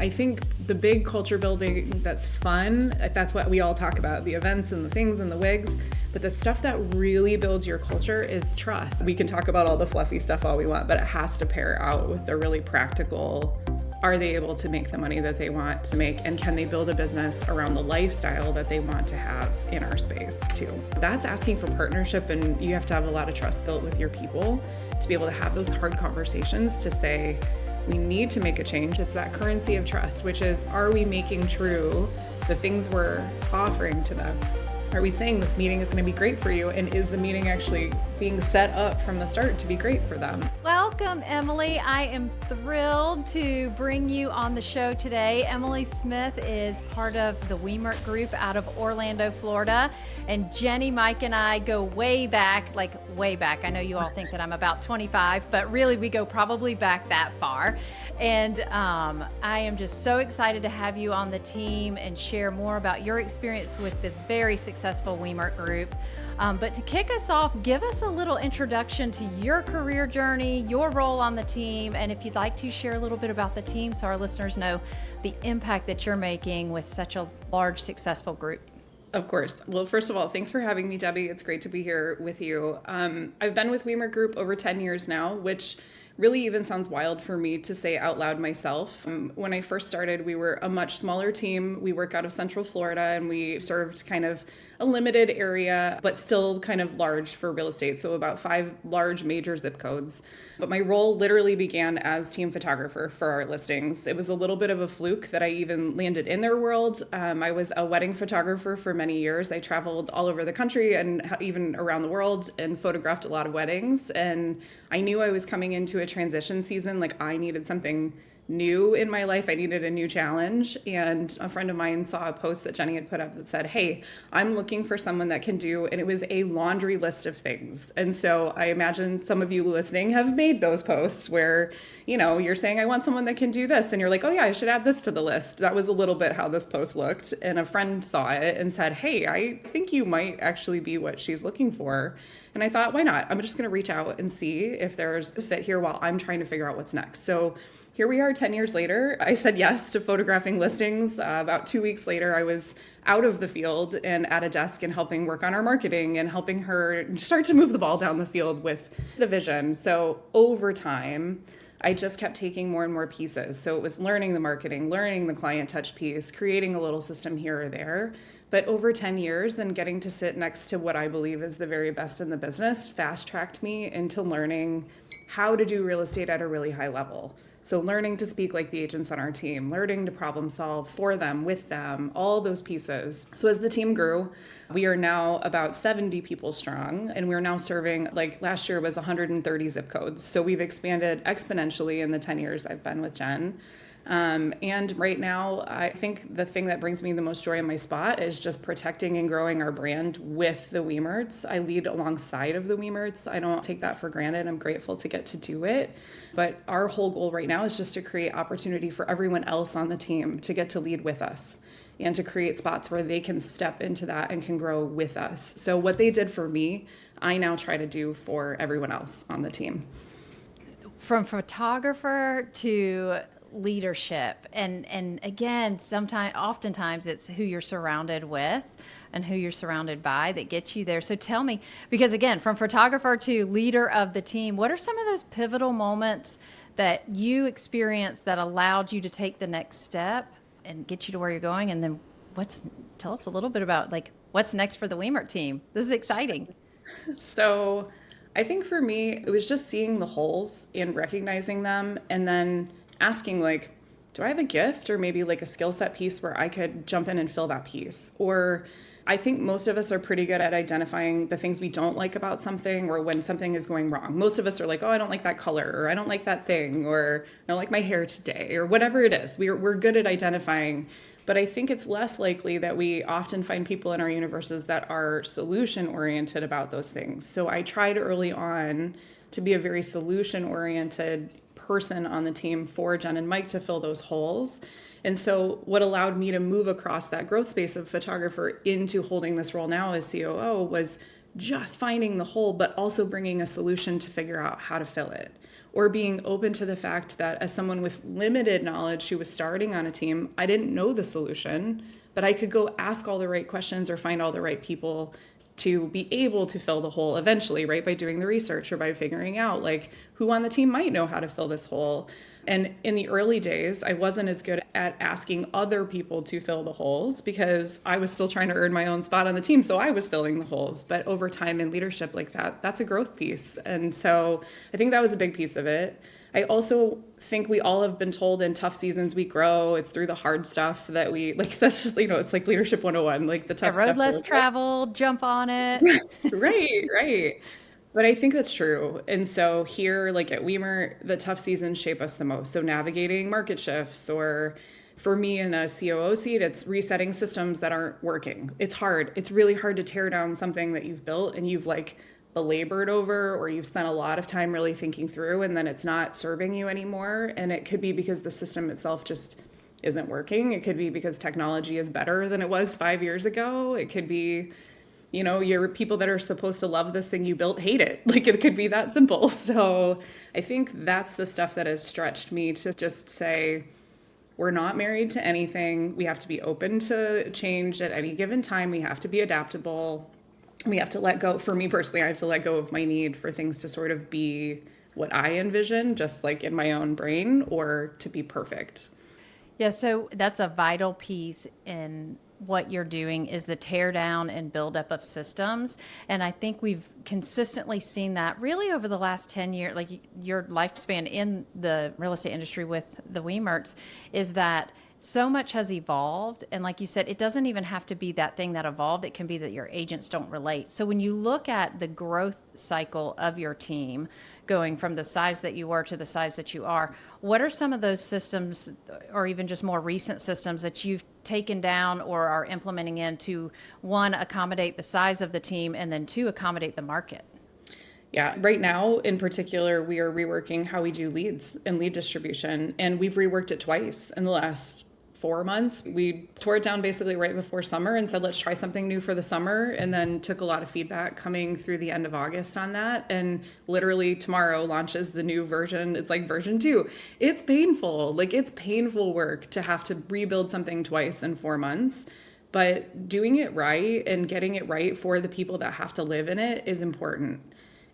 I think the big culture building that's fun, that's what we all talk about, the events and the things and the wigs. But the stuff that really builds your culture is trust. We can talk about all the fluffy stuff all we want, but it has to pair out with the really practical. Are they able to make the money that they want to make? And can they build a business around the lifestyle that they want to have in our space too? That's asking for partnership, and you have to have a lot of trust built with your people to be able to have those hard conversations to say, we need to make a change. It's that currency of trust, which is, are we making true the things we're offering to them? Are we saying this meeting is going to be great for you? And is the meeting actually being set up from the start to be great for them? Welcome, Emily. I am thrilled to bring you on the show today. Emily Smith is part of the Wemert Group out of Orlando, Florida. And Jenny, Mike, and I go way back, like way back. I know you all think that I'm about 25, but really we go probably back that far. And I am just so excited to have you on the team and share more about your experience with the very successful Wemert Group. But to kick us off, give us a little introduction to your career journey, your role on the team, and if you'd like to share a little bit about the team so our listeners know the impact that you're making with such a large, successful group. Of course. Well, first of all, thanks for having me, Debbie. It's great to be here with you. I've been with Wemert Group over 10 years now, which really even sounds wild for me to say out loud myself. When I first started, we were a much smaller team. We work out of Central Florida, and we served kind of a limited area, but still kind of large for real estate. So about 5 large major zip codes. But my role literally began as team photographer for our listings. It was a little bit of a fluke that I even landed in their world. I was a wedding photographer for many years. I traveled all over the country and even around the world and photographed a lot of weddings. And I knew I was coming into a transition season. Like, I needed something new in my life. I needed a new challenge. And a friend of mine saw a post that Jenny had put up that said, hey, I'm looking for someone that can do, and it was a laundry list of things. And so I imagine some of you listening have made those posts where, you know, you're saying, I want someone that can do this. And you're like, oh yeah, I should add this to the list. That was a little bit how this post looked. And a friend saw it and said, hey, I think you might actually be what she's looking for. And I thought, why not? I'm just going to reach out and see if there's a fit here while I'm trying to figure out what's next. So here we are 10 years later. I said yes to photographing listings. About 2 weeks later, I was out of the field and at a desk and helping work on our marketing and helping her start to move the ball down the field with the vision. So over time, I just kept taking more and more pieces. So it was learning the marketing, learning the client touch piece, creating a little system here or there. But over 10 years and getting to sit next to what I believe is the very best in the business fast-tracked me into learning how to do real estate at a really high level. So learning to speak like the agents on our team, learning to problem solve for them, with them, all those pieces. So as the team grew, we are now about 70 people strong, and we're now serving, like last year was 130 zip codes. So we've expanded exponentially in the 10 years I've been with Jen. And right now, I think the thing that brings me the most joy in my spot is just protecting and growing our brand with the Wemerts. I lead alongside of the Wemerts. I don't take that for granted. I'm grateful to get to do it. But our whole goal right now is just to create opportunity for everyone else on the team to get to lead with us and to create spots where they can step into that and can grow with us. So what they did for me, I now try to do for everyone else on the team. From photographer to leadership, and again, oftentimes it's who you're surrounded with and who you're surrounded by that gets you there. So tell me, because again, from photographer to leader of the team, what are some of those pivotal moments that you experienced that allowed you to take the next step and get you to where you're going? And then tell us a little bit about like what's next for the Wemert team. This is exciting. So I think for me, it was just seeing the holes and recognizing them, and then asking like, do I have a gift or maybe like a skill set piece where I could jump in and fill that piece? Or I think most of us are pretty good at identifying the things we don't like about something or when something is going wrong. Most of us are like, oh, I don't like that color, or I don't like that thing, or I don't like my hair today, or whatever it is. We're good at identifying. But I think it's less likely that we often find people in our universes that are solution oriented about those things. So I tried early on to be a very solution oriented person on the team for Jen and Mike to fill those holes. And so what allowed me to move across that growth space of photographer into holding this role now as COO was just finding the hole, but also bringing a solution to figure out how to fill it. or being open to the fact that as someone with limited knowledge who was starting on a team, I didn't know the solution, but I could go ask all the right questions or find all the right people to be able to fill the hole eventually, right? By doing the research or by figuring out like who on the team might know how to fill this hole. And in the early days, I wasn't as good at asking other people to fill the holes because I was still trying to earn my own spot on the team. So I was filling the holes. But over time in leadership like that, that's a growth piece. And so I think that was a big piece of it. I also think we all have been told in tough seasons we grow. It's through the hard stuff that we like. That's just, it's like leadership 101, like the tough road stuff. less traveled, jump on it. Right. But I think that's true. And so here, like at Wemert, the tough seasons shape us the most. So navigating market shifts, or for me in a COO seat, it's resetting systems that aren't working. It's hard. It's really hard to tear down something that you've built and you've like belabored over, or you've spent a lot of time really thinking through, and then it's not serving you anymore. And it could be because the system itself just isn't working. It could be because technology is better than it was 5 years ago. It could be, your people that are supposed to love this thing you built hate it. Like it could be that simple. So I think that's the stuff that has stretched me to just say, we're not married to anything. We have to be open to change at any given time. We have to be adaptable. We have to let go. For me personally, I have to let go of my need for things to sort of be what I envision, just like in my own brain, or to be perfect. Yeah, so that's a vital piece in what you're doing is the tear down and build up of systems. And I think we've consistently seen that really over the last 10 years, like your lifespan in the real estate industry with the Wemerts, is that so much has evolved. And like you said, it doesn't even have to be that thing that evolved. It can be that your agents don't relate. So when you look at the growth cycle of your team, going from the size that you were to the size that you are, what are some of those systems, or even just more recent systems, that you've taken down or are implementing in to, one, accommodate the size of the team, and then two, accommodate the market? Yeah, right now in particular, we are reworking how we do leads and lead distribution. And we've reworked it twice in the last 4 months. We tore it down basically right before summer and said, let's try something new for the summer. And then took a lot of feedback coming through the end of August on that. And literally tomorrow launches the new version. It's like version 2. It's painful. Like it's painful work to have to rebuild something twice in 4 months. But doing it right and getting it right for the people that have to live in it is important.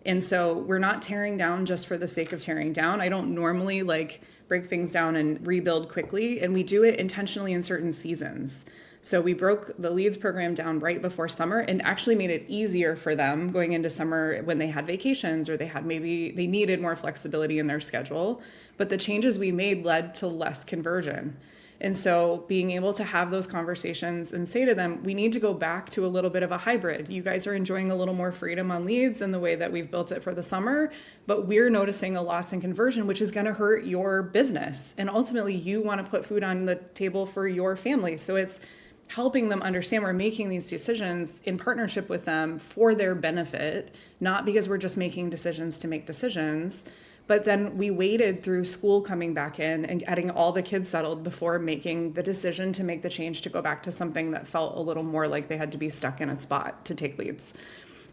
And so we're not tearing down just for the sake of tearing down. I don't normally like break things down and rebuild quickly, and we do it intentionally in certain seasons. So we broke the leads program down right before summer and actually made it easier for them going into summer when they had vacations, or maybe they needed more flexibility in their schedule. But the changes we made led to less conversion. And so being able to have those conversations and say to them, we need to go back to a little bit of a hybrid. You guys are enjoying a little more freedom on leads in the way that we've built it for the summer, but we're noticing a loss in conversion, which is going to hurt your business. And ultimately, you want to put food on the table for your family. So it's helping them understand we're making these decisions in partnership with them for their benefit, not because we're just making decisions to make decisions. But then we waited through school coming back in and getting all the kids settled before making the decision to make the change to go back to something that felt a little more like they had to be stuck in a spot to take leads.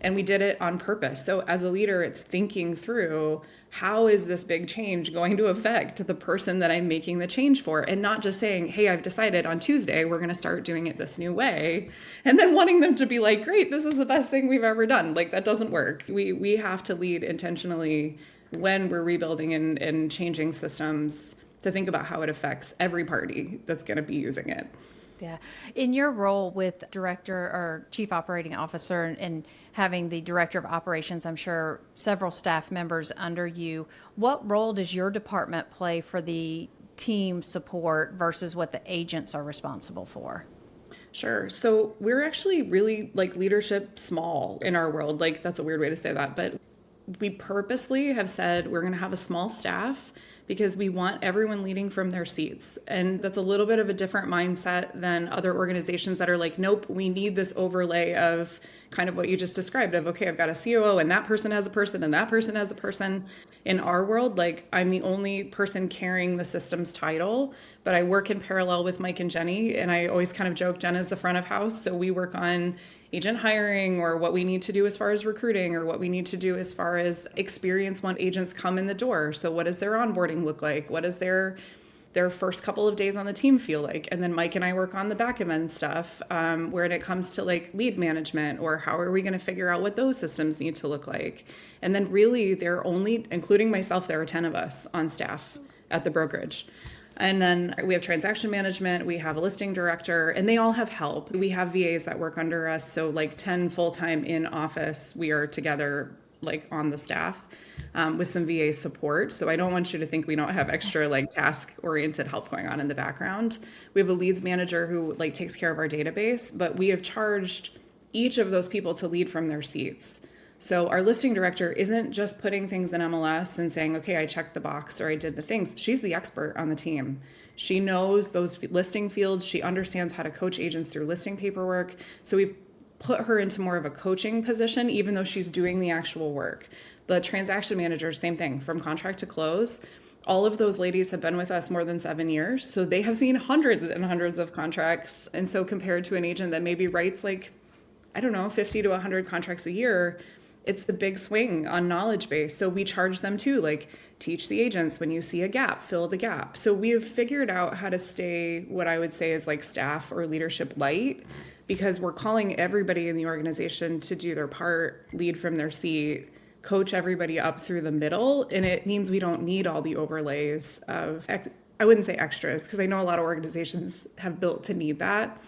And we did it on purpose. So as a leader, it's thinking through, how is this big change going to affect the person that I'm making the change for? And not just saying, hey, I've decided on Tuesday, we're going to start doing it this new way. And then wanting them to be like, great, this is the best thing we've ever done. Like that doesn't work. We have to lead intentionally when we're rebuilding and changing systems, to think about how it affects every party that's going to be using it. Yeah. In your role with director or chief operating officer and having the director of operations, I'm sure several staff members under you, what role does your department play for the team support versus what the agents are responsible for? Sure. So we're actually really like leadership small in our world. Like that's a weird way to say that, but we purposely have said we're going to have a small staff because we want everyone leading from their seats. And that's a little bit of a different mindset than other organizations that are like, nope, we need this overlay of kind of what you just described of, okay, I've got a COO and that person has a person and that person has a person. In our world, like I'm the only person carrying the systems title, but I work in parallel with Mike and Jenny. And I always kind of joke, Jenna's the front of house. So we work on agent hiring, or what we need to do as far as recruiting, or what we need to do as far as experience once agents come in the door. So what does their onboarding look like? What does their first couple of days on the team feel like? And then Mike and I work on the back end stuff, where it comes to like lead management, or how are we going to figure out what those systems need to look like? And then really there are only, including myself, there are 10 of us on staff at the brokerage. And then we have transaction management, we have a listing director, and they all have help. We have VAs that work under us. So like 10 full-time in office, we are together like on the staff with some VA support. So I don't want you to think we don't have extra like task-oriented help going on in the background. We have a leads manager who like takes care of our database, but we have charged each of those people to lead from their seats. So our listing director isn't just putting things in MLS and saying, okay, I checked the box or I did the things. She's the expert on the team. She knows those listing fields. She understands how to coach agents through listing paperwork. So we've put her into more of a coaching position, even though she's doing the actual work. The transaction manager, same thing, from contract to close. All of those ladies have been with us more than 7 years. So they have seen hundreds and hundreds of contracts. And so compared to an agent that maybe writes like, I don't know, 50 to 100 contracts a year, it's the big swing on knowledge base. So we charge them too, like teach the agents when you see a gap, fill the gap. So we have figured out how to stay what I would say is like staff or leadership light, because we're calling everybody in the organization to do their part, lead from their seat, coach everybody up through the middle. And it means we don't need all the overlays of, I wouldn't say extras, because I know a lot of organizations have built to need that.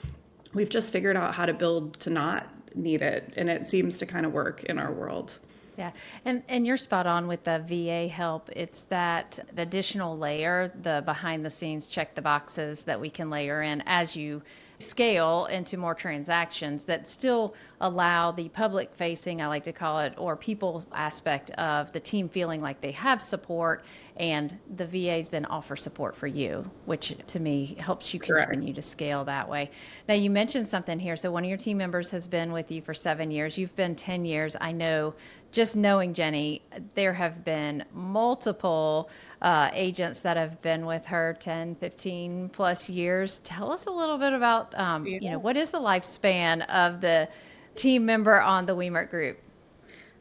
We've just figured out how to build to not need it, and it seems to kind of work in our world. Yeah, and you're spot on with the VA help. It's that additional layer, the behind the scenes check the boxes that we can layer in as you scale into more transactions that still allow the public facing, I like to call it, or people aspect of the team feeling like they have support, and the VAs then offer support for you, which to me helps you continue to scale that way. Now you mentioned something here. So one of your team members has been with you for 7 years. You've been 10 years. I know, just knowing Jenny, there have been multiple agents that have been with her 10, 15 plus years. Tell us a little bit about, what is the lifespan of the team member on the Wemert Group?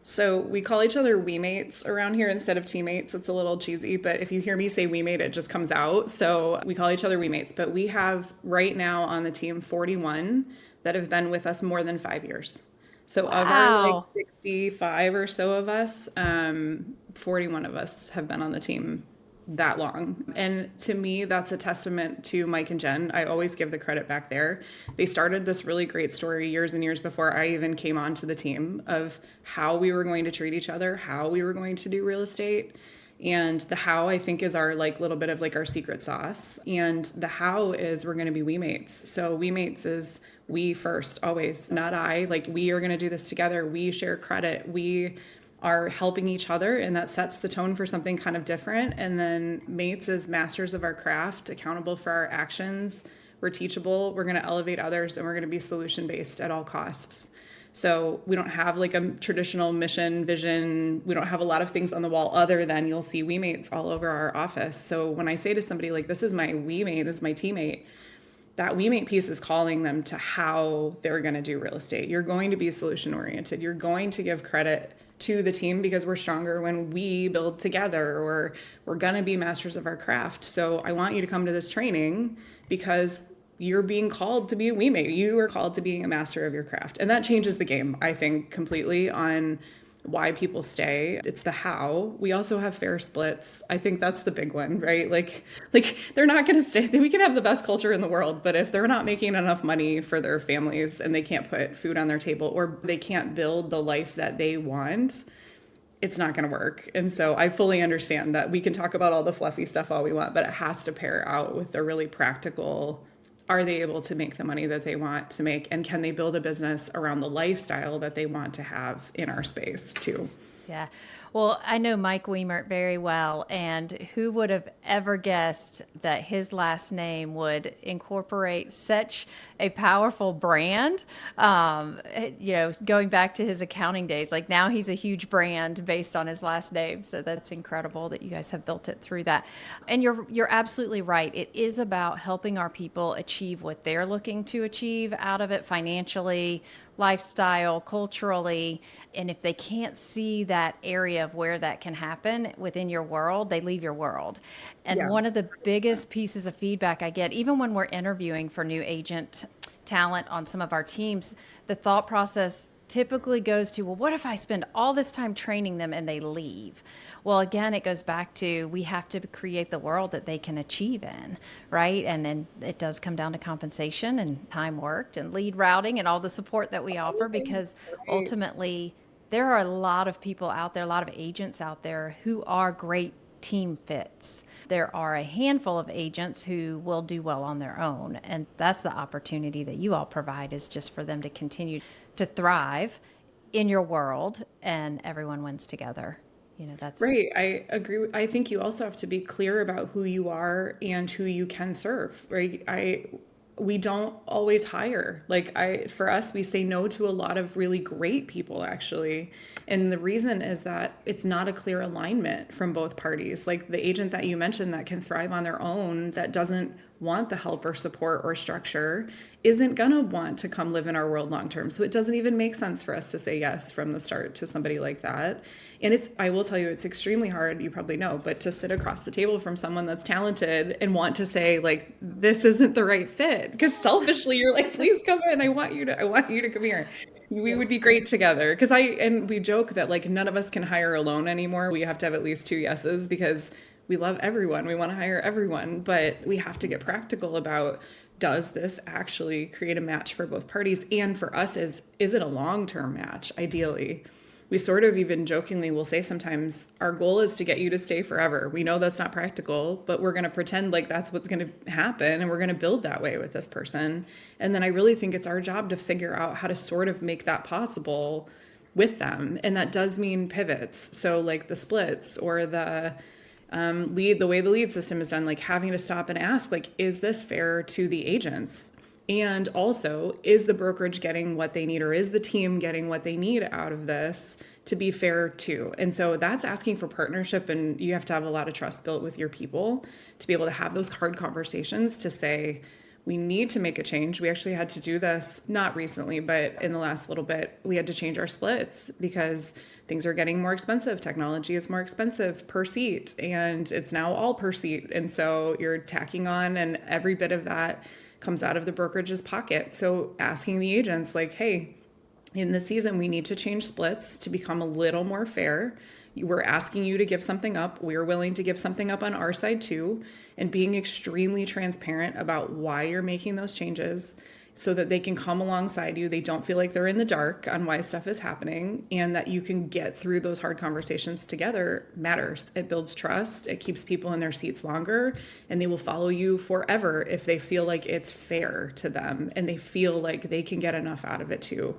So we call each other we-mates around here instead of teammates. It's a little cheesy, but if you hear me say we-mate, it just comes out. So we call each other we-mates, but we have right now on the team 41 that have been with us more than 5 years. So of our like 65 or so of us, 41 of us have been on the team that long. And to me, that's a testament to Mike and Jen. I always give the credit back there. They started this really great story years and years before I even came onto the team of how we were going to treat each other, how we were going to do real estate. And the how, I think, is our like little bit of like our secret sauce. And the how is we're going to be we-mates. So we-mates is we first, always, not I. Like we are going to do this together. We share credit. We are helping each other, and that sets the tone for something kind of different. And then mates is masters of our craft, accountable for our actions. We're teachable. We're going to elevate others, and we're going to be solution-based at all costs. So we don't have like a traditional mission, vision. We don't have a lot of things on the wall other than you'll see we mates all over our office. So when I say to somebody like, this is my we mate, this is my teammate, that we mate piece is calling them to how they're going to do real estate. You're going to be solution oriented. You're going to give credit to the team because we're stronger when we build together, or we're going to be masters of our craft. So I want you to come to this training because you're being called to be a we-mate. You are called to being a master of your craft. And that changes the game, I think, completely on why people stay. It's the how. We also have fair splits. I think that's the big one, right? Like they're not going to stay. We can have the best culture in the world, but if they're not making enough money for their families and they can't put food on their table, or they can't build the life that they want, it's not going to work. And so I fully understand that we can talk about all the fluffy stuff all we want, but it has to pair out with the really practical. Are they able to make the money that they want to make? And can they build a business around the lifestyle that they want to have in our space too? Yeah. Well, I know Mike Wemert very well, and who would have ever guessed that his last name would incorporate such a powerful brand? Going back to his accounting days, like now he's a huge brand based on his last name. So that's incredible that you guys have built it through that. And you're absolutely right. It is about helping our people achieve what they're looking to achieve out of it financially, lifestyle, culturally. And if they can't see that area of where that can happen within your world, they leave your world. And Yeah. one of the biggest pieces of feedback I get, even when we're interviewing for new agent talent on some of our teams, the thought process typically goes to, well, what if I spend all this time training them and they leave? Well, again, it goes back to we have to create the world that they can achieve in, right? And then it does come down to compensation and time worked and lead routing and all the support that we offer, because Right. ultimately there are a lot of people out there, a lot of agents out there who are great team fits. There are a handful of agents who will do well on their own. And that's the opportunity that you all provide, is just for them to continue to thrive in your world and everyone wins together. That's Right. I agree. I think you also have to be clear about who you are and who you can serve, right? We don't always hire. For us, we say no to a lot of really great people, actually. And the reason is that it's not a clear alignment from both parties. Like the agent that you mentioned that can thrive on their own, that doesn't want the help or support or structure, isn't going to want to come live in our world long term. So it doesn't even make sense for us to say yes from the start to somebody like that. And I will tell you, it's extremely hard, you probably know, but to sit across the table from someone that's talented and want to say, like, this isn't the right fit. Because selfishly, you're like, please come in. I want you to come here. We would be great together. And we joke that like none of us can hire alone anymore. We have to have at least 2 yeses, because we love everyone. We want to hire everyone, but we have to get practical about, does this actually create a match for both parties? And for us, is it a long-term match? Ideally, we sort of even jokingly will say sometimes our goal is to get you to stay forever. We know that's not practical, but we're going to pretend like that's what's going to happen, and we're going to build that way with this person. And then I really think it's our job to figure out how to sort of make that possible with them. And that does mean pivots. So like the splits or the the way the lead system is done, like having to stop and ask, like, is this fair to the agents? And also, is the brokerage getting what they need, or is the team getting what they need out of this to be fair too? And so that's asking for partnership, and you have to have a lot of trust built with your people to be able to have those hard conversations to say, we need to make a change. We actually had to do this, not recently, but in the last little bit, we had to change our splits because things are getting more expensive. Technology is more expensive per seat, and it's now all per seat. And so you're tacking on, and every bit of that comes out of the brokerage's pocket. So asking the agents, like, hey, in this season, we need to change splits to become a little more fair. We're asking you to give something up. We're willing to give something up on our side too, and being extremely transparent about why you're making those changes so that they can come alongside you. They don't feel like they're in the dark on why stuff is happening, and that you can get through those hard conversations together matters. It builds trust. It keeps people in their seats longer, and they will follow you forever if they feel like it's fair to them and they feel like they can get enough out of it too.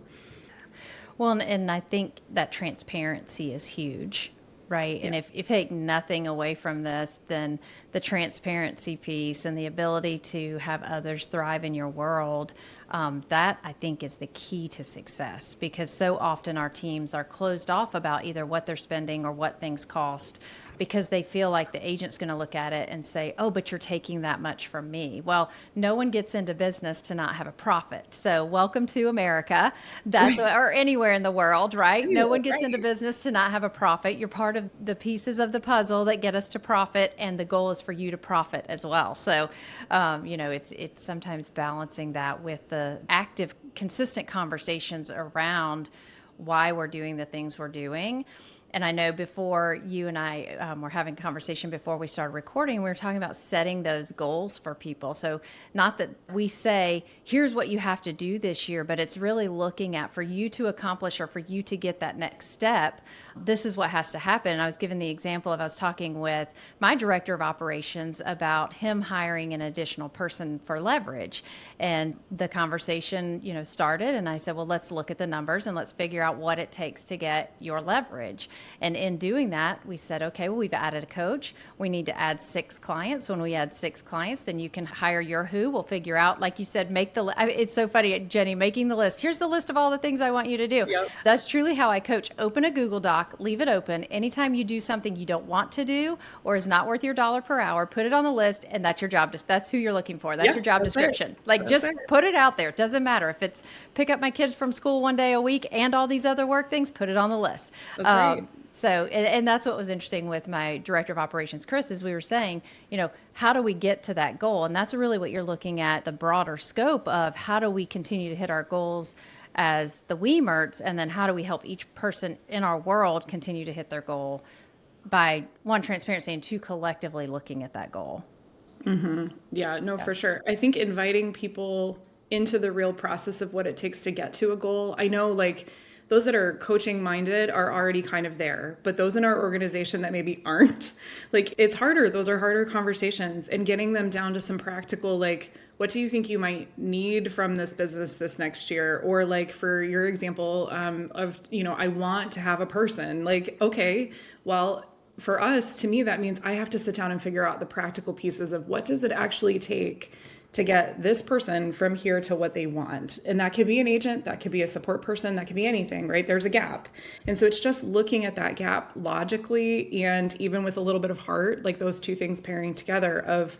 Well, and I think that transparency is huge, right? Yeah. And if you take nothing away from this, then the transparency piece and the ability to have others thrive in your world, that I think is the key to success, because so often our teams are closed off about either what they're spending or what things cost, because they feel like the agent's going to look at it and say, oh, but you're taking that much from me. Well, no one gets into business to not have a profit. So welcome to America. That's or anywhere in the world, right? No one gets into business to not have a profit. You're part of the pieces of the puzzle that get us to profit, and the goal is for you to profit as well. So, it's sometimes balancing that with the active, consistent conversations around why we're doing the things we're doing. And I know before you and I were having a conversation before we started recording, we were talking about setting those goals for people. So not that we say, here's what you have to do this year, but it's really looking at, for you to accomplish or for you to get that next step, this is what has to happen. And I was given the example of, I was talking with my director of operations about him hiring an additional person for leverage. And the conversation, started, and I said, well, let's look at the numbers and let's figure out what it takes to get your leverage. And in doing that, we said, okay, well, we've added a coach. We need to add 6 clients. When we add 6 clients, then you can hire your who. We'll figure out, like you said, it's so funny, Jenny, making the list. Here's the list of all the things I want you to do. Yep. That's truly how I coach. Open a Google Doc, leave it open. Anytime you do something you don't want to do or is not worth your dollar per hour, put it on the list, and that's your job. That's who you're looking for. That's your job description. Just put it out there. It doesn't matter if it's pick up my kids from school one day a week and all these other work things, put it on the list. That's right. So, and that's what was interesting with my director of operations, Chris, is we were saying, how do we get to that goal? And that's really what you're looking at, the broader scope of how do we continue to hit our goals as the Wemerts, and then how do we help each person in our world continue to hit their goal by, 1, transparency, and 2, collectively looking at that goal. Mm-hmm. Yeah, no, for sure. I think inviting people into the real process of what it takes to get to a goal. I know those that are coaching minded are already kind of there, but those in our organization that maybe aren't, it's harder. Those are harder conversations, and getting them down to some practical, what do you think you might need from this business this next year? Or for your example of, I want to have a person, okay, well, for us, to me, that means I have to sit down and figure out the practical pieces of what does it actually take to get this person from here to what they want. And that could be an agent, that could be a support person, that could be anything, right? There's a gap. And so it's just looking at that gap logically, and even with a little bit of heart, those two things pairing together of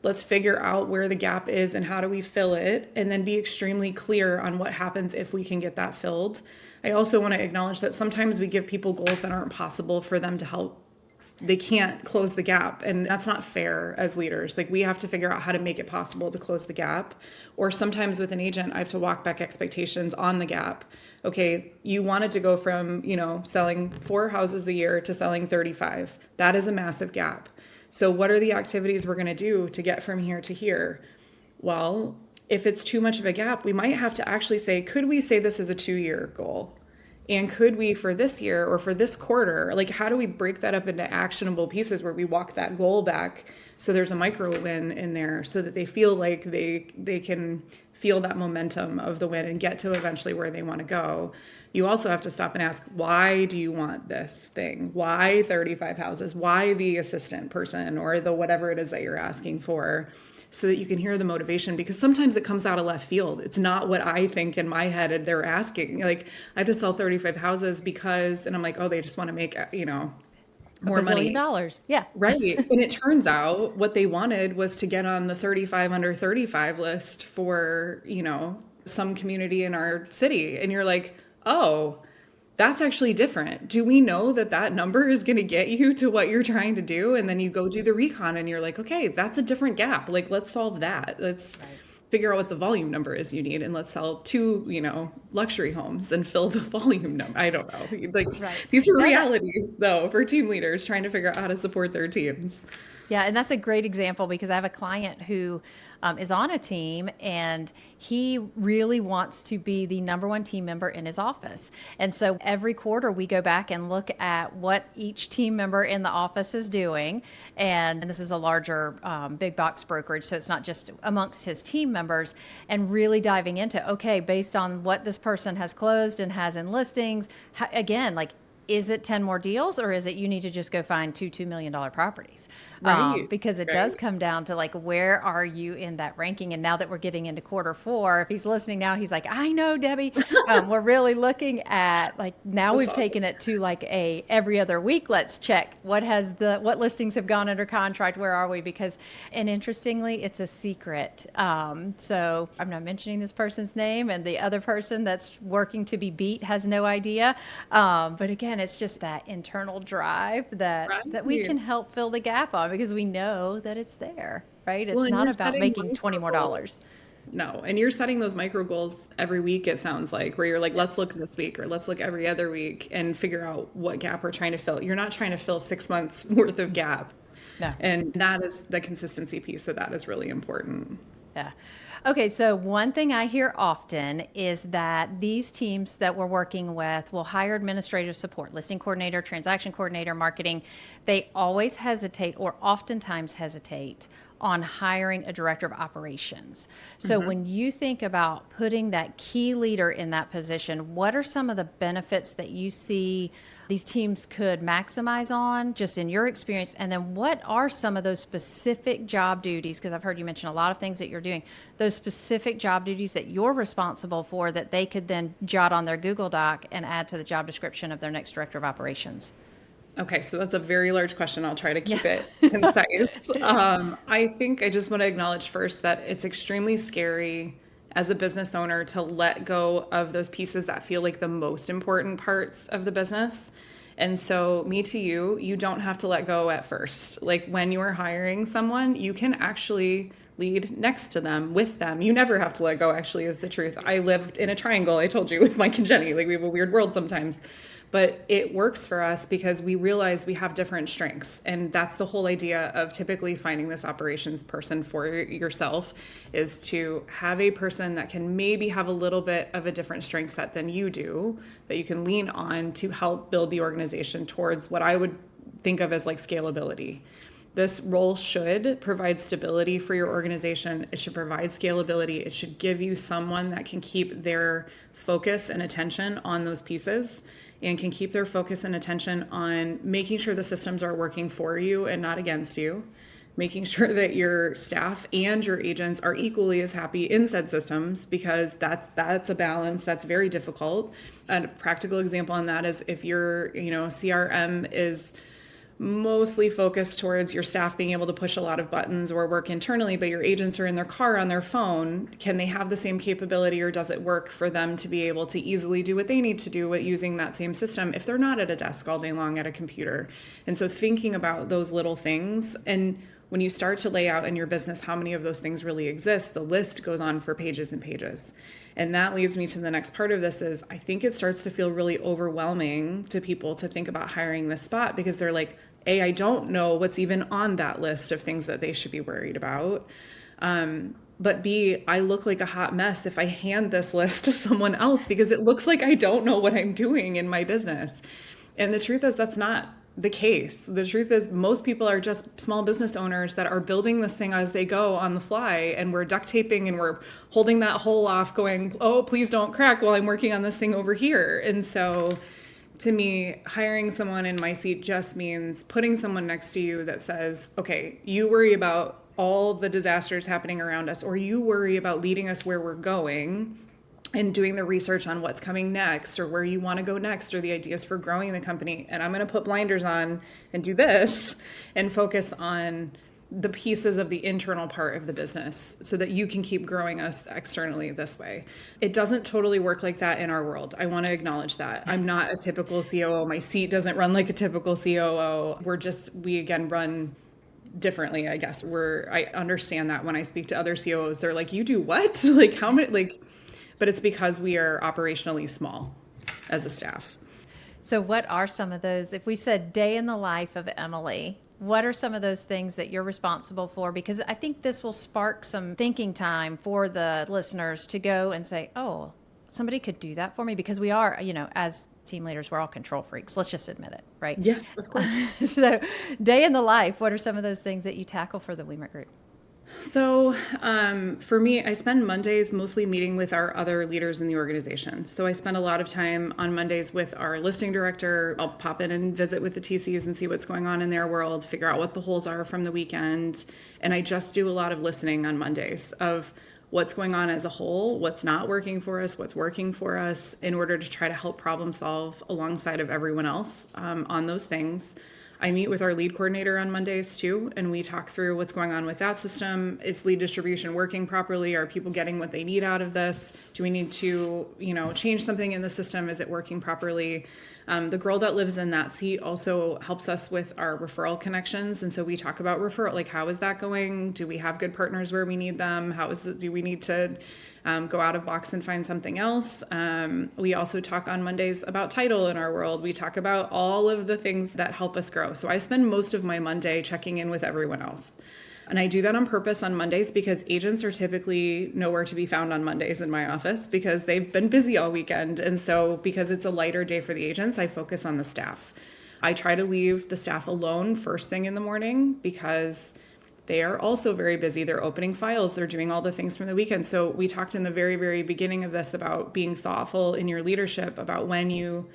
let's figure out where the gap is and how do we fill it, and then be extremely clear on what happens if we can get that filled. I also want to acknowledge that sometimes we give people goals that aren't possible for them to help. They can't close the gap, and that's not fair as leaders. We have to figure out how to make it possible to close the gap. Or sometimes with an agent, I have to walk back expectations on the gap. Okay, you wanted to go from, selling 4 houses a year to selling 35. That is a massive gap. So what are the activities we're going to do to get from here to here? Well, if it's too much of a gap, we might have to actually say, could we say this is a 2-year goal? And could we, for this year or for this quarter, how do we break that up into actionable pieces where we walk that goal back so there's a micro win in there so that they feel like they can feel that momentum of the win and get to eventually where they want to go. You also have to stop and ask, why do you want this thing? Why 35 houses? Why the assistant person or the whatever it is that you're asking for? So that you can hear the motivation, because sometimes it comes out of left field. It's not what I think in my head and they're asking. I have to sell 35 houses because, and I'm like, oh, they just want to make, more money. $1 Yeah. Right. And it turns out what they wanted was to get on the 35 under 35 list for, some community in our city. And you're like, oh, that's actually different. Do we know that number is going to get you to what you're trying to do? And then you go do the recon and you're like, okay, that's a different gap. Let's solve that. Let's figure out what the volume number is you need. And let's sell 2, luxury homes and fill the volume number. I don't know. These are realities though, for team leaders trying to figure out how to support their teams. Yeah. And that's a great example, because I have a client who is on a team, and he really wants to be the number 1 team member in his office. And so every quarter we go back and look at what each team member in the office is doing. And this is a larger big box brokerage, so it's not just amongst his team members, and really diving into, okay, based on what this person has closed and has in listings, again, is it 10 more deals, or is it you need to just go find $2 million properties? Right. Because it does come down to where are you in that ranking? And now that we're getting into quarter 4, if he's listening now, he's like, I know, Debbie, we're really looking at now that's we've awesome. Taken it to a every other week. Let's check what listings have gone under contract. Where are we? And interestingly, it's a secret. So I'm not mentioning this person's name, and the other person that's working to be beat has no idea. But again, it's just that internal drive that we can help fill the gap on, because we know that it's there, right? It's not about making $20 more. No. And you're setting those micro goals every week, it sounds like, where you're like, let's look this week, or let's look every other week and figure out what gap we're trying to fill. You're not trying to fill 6 months worth of gap. No. And that is the consistency piece that is really important. Yeah. Okay, so one thing I hear often is that these teams that we're working with will hire administrative support, listing coordinator, transaction coordinator, marketing. They always hesitate, or oftentimes hesitate, on hiring a director of operations. So when you think about putting that key leader in that position, what are some of the benefits that you see these teams could maximize on, just in your experience? And then what are some of those specific job duties? Because I've heard you mention a lot of things that you're doing, those specific job duties that you're responsible for that they could then jot on their Google Doc and add to the job description of their next director of operations. Okay, so that's a very large question. I'll try to keep it concise. I think I just want to acknowledge first that it's extremely scary as a business owner to let go of those pieces that feel like the most important parts of the business. And so, me to you, you don't have to let go at first. Like when you are hiring someone, you can actually lead next to them, with them. You never have to let go, actually, is the truth. I lived in a triangle, I told you, with Mike and Jenny. Like we have a weird world sometimes. But it works for us because we realize we have different strengths. And that's the whole idea of typically finding this operations person for yourself, is to have a person that can maybe have a little bit of a different strength set than you do, that you can lean on to help build the organization towards what I would think of as like scalability. This role should provide stability for your organization. It should provide scalability. It should give you someone that can keep their focus and attention on those pieces, and can keep their focus and attention on making sure the systems are working for you and not against you, making sure that your staff and your agents are equally as happy in said systems, because that's a balance that's very difficult. A practical example on that is if your CRM is mostly focused towards your staff being able to push a lot of buttons or work internally, but your agents are in their car on their phone, can they have the same capability, or does it work for them to be able to easily do what they need to do with using that same system if they're not at a desk all day long at a computer? And so thinking about those little things, and when you start to lay out in your business how many of those things really exist, the list goes on for pages and pages. And that leads me to the next part of this is I think it starts to feel really overwhelming to people to think about hiring this spot, because they're like, A, I don't know what's even on that list of things that they should be worried about. But B, I look like a hot mess if I hand this list to someone else, because it looks like I don't know what I'm doing in my business. And the truth is that's not the case. The truth is most people are just small business owners that are building this thing as they go on the fly, and we're duct taping and we're holding that hole off going, oh, please don't crack while I'm working on this thing over here. And so to me, hiring someone in my seat just means putting someone next to you that says, okay, you worry about all the disasters happening around us, or you worry about leading us where we're going and doing the research on what's coming next, or where you want to go next, or the ideas for growing the company. And I'm going to put blinders on and do this and focus on the pieces of the internal part of the business so that you can keep growing us externally this way. It doesn't totally work like that in our world. I want to acknowledge that. I'm not a typical COO. My seat doesn't run like a typical COO. We again run differently, I guess. I understand that when I speak to other COOs, they're like, you do what? Like how many, but it's because we are operationally small as a staff. So what are some of those, if we said day in the life of Emily, what are some of those things that you're responsible for? Because I think this will spark some thinking time for the listeners to go and say, oh, somebody could do that for me, because we are, as team leaders, we're all control freaks. Let's just admit it, right? Yeah, of course. So day in the life, what are some of those things that you tackle for the Wemert Group? So for me, I spend Mondays mostly meeting with our other leaders in the organization. So I spend a lot of time on Mondays with our listing director. I'll pop in and visit with the TCs and see what's going on in their world, figure out what the holes are from the weekend. And I just do a lot of listening on Mondays of what's going on as a whole, what's not working for us, what's working for us, in order to try to help problem solve alongside of everyone else on those things. I meet with our lead coordinator on Mondays too, and we talk through what's going on with that system. Is lead distribution working properly? Are people getting what they need out of this? Do we need to, change something in the system? Is it working properly? The girl that lives in that seat also helps us with our referral connections. And so we talk about referral, like how is that going? Do we have good partners where we need them? Do we need to go out of box and find something else? We also talk on Mondays about title in our world. We talk about all of the things that help us grow. So I spend most of my Monday checking in with everyone else. And I do that on purpose on Mondays because agents are typically nowhere to be found on Mondays in my office because they've been busy all weekend. And so because it's a lighter day for the agents, I focus on the staff. I try to leave the staff alone first thing in the morning because They are also very busy. They're opening files. They're doing all the things from the weekend. So we talked in the very, very beginning of this about being thoughtful in your leadership, about when you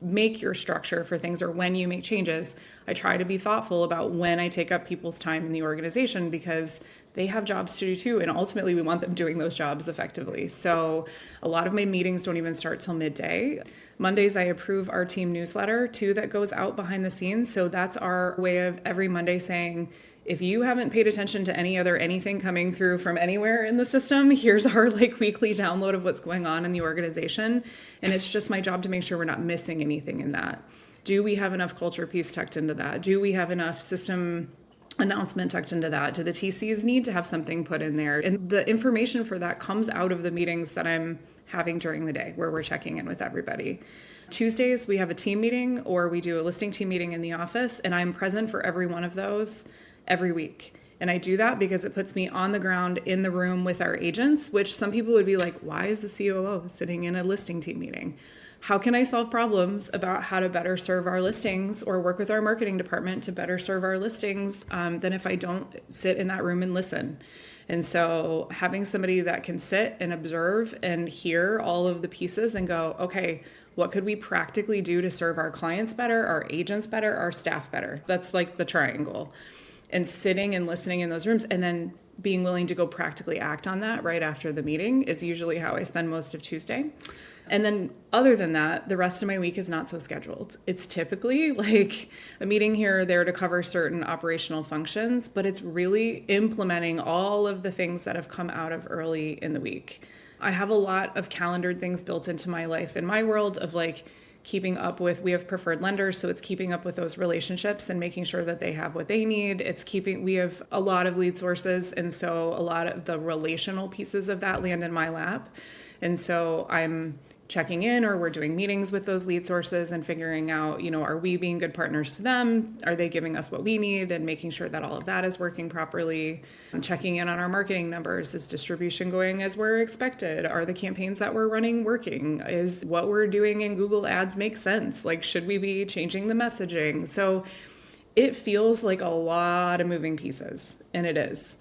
make your structure for things or when you make changes. I try to be thoughtful about when I take up people's time in the organization, because they have jobs to do too. And ultimately we want them doing those jobs effectively. So a lot of my meetings don't even start till midday. Mondays, I approve our team newsletter too, that goes out behind the scenes. So that's our way of every Monday saying, if you haven't paid attention to anything coming through from anywhere in the system, here's our weekly download of what's going on in the organization. And it's just my job to make sure we're not missing anything in that. Do we have enough culture piece tucked into that? Do we have enough system announcement tucked into that? Do the TCs need to have something put in there? And the information for that comes out of the meetings that I'm having during the day, where we're checking in with everybody. Tuesdays, we have a team meeting, or we do a listing team meeting in the office, and I'm present for every one of those every week. And I do that because it puts me on the ground in the room with our agents, which some people would be like, why is the COO sitting in a listing team meeting? How can I solve problems about how to better serve our listings or work with our marketing department to better serve our listings than if I don't sit in that room and listen? And so having somebody that can sit and observe and hear all of the pieces and go, okay, what could we practically do to serve our clients better, our agents better, our staff better? That's like the triangle. And sitting and listening in those rooms and then being willing to go practically act on that right after the meeting is usually how I spend most of Tuesday. And then other than that, the rest of my week is not so scheduled. It's typically like a meeting here or there to cover certain operational functions, but it's really implementing all of the things that have come out of early in the week. I have a lot of calendared things built into my life in my world of keeping up with, we have preferred lenders, so it's keeping up with those relationships and making sure that they have what they need. We have a lot of lead sources, and so a lot of the relational pieces of that land in my lap. And so I'm checking in, or we're doing meetings with those lead sources and figuring out, are we being good partners to them? Are they giving us what we need? And making sure that all of that is working properly. I'm checking in on our marketing numbers. Is distribution going as we're expected? Are the campaigns that we're running working? Is what we're doing in Google Ads make sense? Should we be changing the messaging? So it feels like a lot of moving pieces, and it is.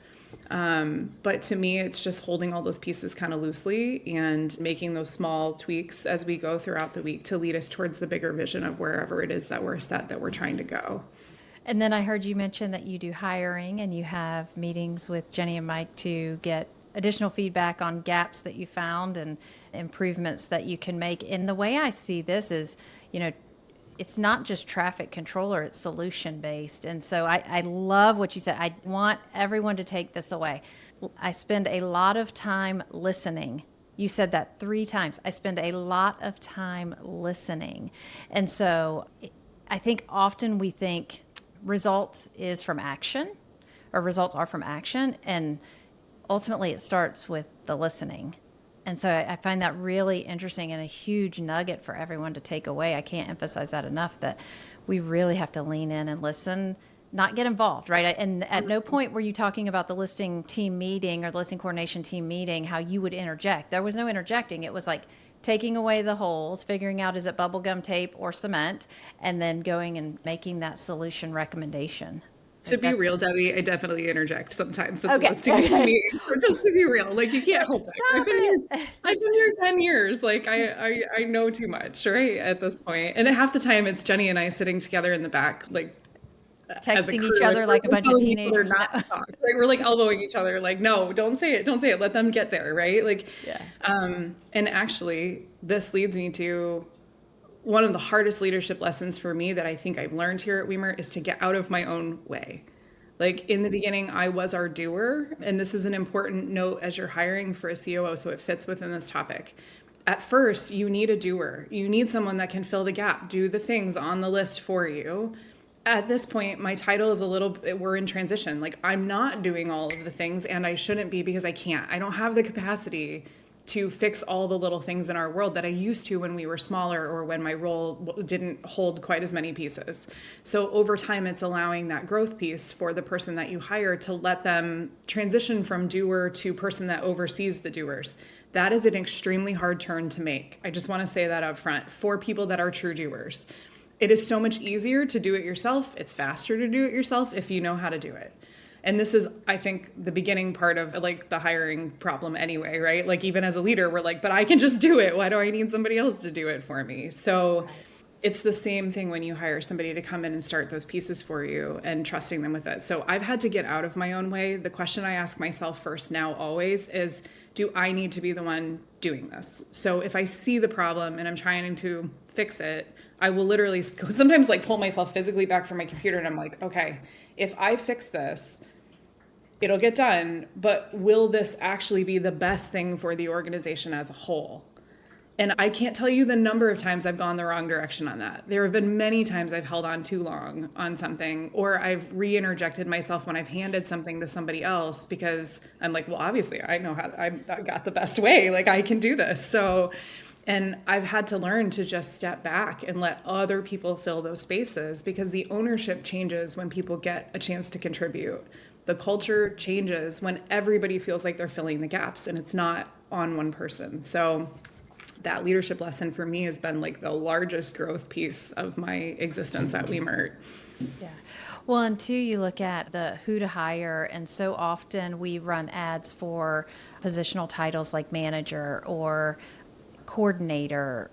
But to me, it's just holding all those pieces kind of loosely and making those small tweaks as we go throughout the week to lead us towards the bigger vision of wherever it is that we're set, that we're trying to go. And then I heard you mention that you do hiring and you have meetings with Jenny and Mike to get additional feedback on gaps that you found and improvements that you can make. And the way I see this is, it's not just traffic controller, it's solution based. And so I love what you said. I want everyone to take this away. I spend a lot of time listening. You said that 3 times. I spend a lot of time listening. And so I think often we think results is from action, or results are from action. And ultimately it starts with the listening. And so I find that really interesting and a huge nugget for everyone to take away. I can't emphasize that enough, that we really have to lean in and listen, not get involved, right? And at no point were you talking about the listing team meeting or the listing coordination team meeting, how you would interject. There was no interjecting. It was taking away the holes, figuring out, is it bubblegum tape or cement, and then going and making that solution recommendation. To be real, Debbie, I definitely interject sometimes at the listing meetings. So just to be real, you can't help it. I've been here 10 years. I know too much, right? At this point. And half the time it's Jenny and I sitting together in the back, texting each other like a bunch of teenagers. Not to talk, right? We're elbowing each other, no, don't say it. Let them get there, right? Yeah. And actually this leads me to one of the hardest leadership lessons for me that I think I've learned here at Wemert is to get out of my own way. In the beginning, I was our doer, and this is an important note as you're hiring for a COO, so it fits within this topic. At first, you need a doer. You need someone that can fill the gap, do the things on the list for you. At this point, my title is we're in transition. I'm not doing all of the things, and I shouldn't be because I can't. I don't have the capacity to fix all the little things in our world that I used to when we were smaller or when my role didn't hold quite as many pieces. So over time, it's allowing that growth piece for the person that you hire to let them transition from doer to person that oversees the doers. That is an extremely hard turn to make. I just want to say that up front for people that are true doers. It is so much easier to do it yourself. It's faster to do it yourself if you know how to do it. And this is, I think, the beginning part of like the hiring problem anyway, right? Like even as a leader, we're like, but I can just do it. Why do I need somebody else to do it for me? So it's the same thing when you hire somebody to come in and start those pieces for you and trusting them with it. So I've had to get out of my own way. The question I ask myself first now always is, do I need to be the one doing this? So if I see the problem and I'm trying to fix it, I will literally sometimes like pull myself physically back from my computer and I'm like, okay, if I fix this, it'll get done, but will this actually be the best thing for the organization as a whole? And I can't tell you the number of times I've gone the wrong direction on that. There have been many times I've held on too long on something, or I've re-interjected myself when I've handed something to somebody else because I'm like, well, obviously I know how, I got the best way, like I can do this. So, and I've had to learn to just step back and let other people fill those spaces, because the ownership changes when people get a chance to contribute. The culture changes when everybody feels like they're filling the gaps and it's not on one person. So that leadership lesson for me has been like the largest growth piece of my existence at Wemert. Yeah. Well, and two, you look at the who to hire, and so often we run ads for positional titles like manager or coordinator,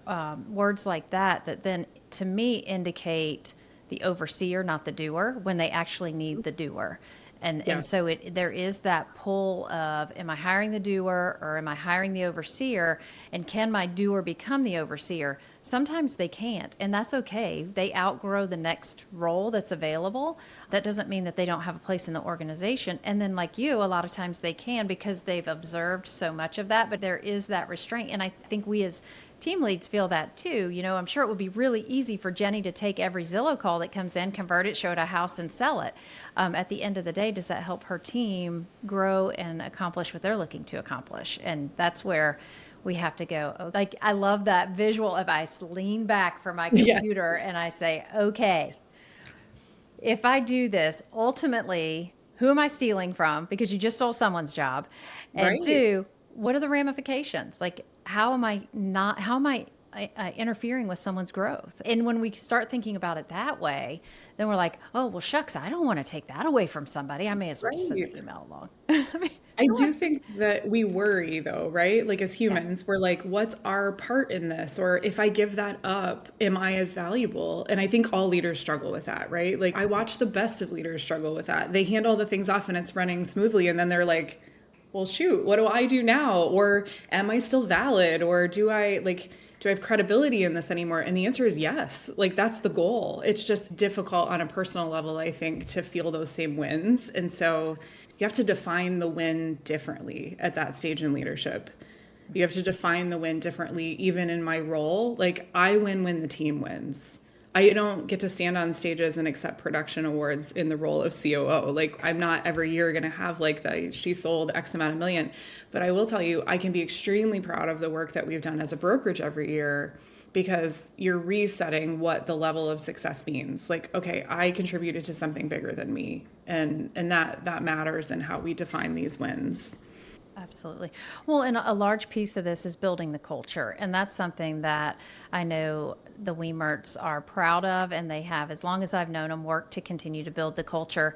words like that, that then to me indicate the overseer, not the doer, when they actually need the doer. And so there is that pull of, am I hiring the doer or am I hiring the overseer? And can my doer become the overseer? Sometimes they can't, and that's okay. They outgrow the next role that's available. That doesn't mean that they don't have a place in the organization. And then like you, a lot of times they can because they've observed so much of that, but there is that restraint. And I think we as team leads feel that too. You know, I'm sure it would be really easy for Jenny to take every Zillow call that comes in, convert it, show it a house, and sell it. At the end of the day, does that help her team grow and accomplish what they're looking to accomplish? And that's where we have to go. Like, I love that visual of I lean back from my computer and I say, okay, if I do this, ultimately, who am I stealing from? Because you just stole someone's job. And two, what are the ramifications? Like, how am I interfering with someone's growth? And when we start thinking about it that way, then we're like, oh, well, shucks, I don't want to take that away from somebody. I may as well just send the email along. I do think that we worry though, right? Like as humans, we're like, what's our part in this? Or if I give that up, am I as valuable? And I think all leaders struggle with that, right? Like I watch the best of leaders struggle with that. They hand all the things off and it's running smoothly. And then they're like, well, shoot, what do I do now? Or am I still valid? Or do I have credibility in this anymore? And the answer is yes. Like that's the goal. It's just difficult on a personal level, I think, to feel those same wins. And so you have to define the win differently at that stage in leadership. You have to define the win differently, even in my role. Like I win when the team wins. I don't get to stand on stages and accept production awards in the role of COO. Like I'm not every year going to have like she sold X amount of million, but I will tell you, I can be extremely proud of the work that we've done as a brokerage every year, because you're resetting what the level of success means. Like, okay, I contributed to something bigger than me, and that matters in how we define these wins. Absolutely. Well, and a large piece of this is building the culture. And that's something that I know the Wemerts are proud of, and they have, as long as I've known them, worked to continue to build the culture.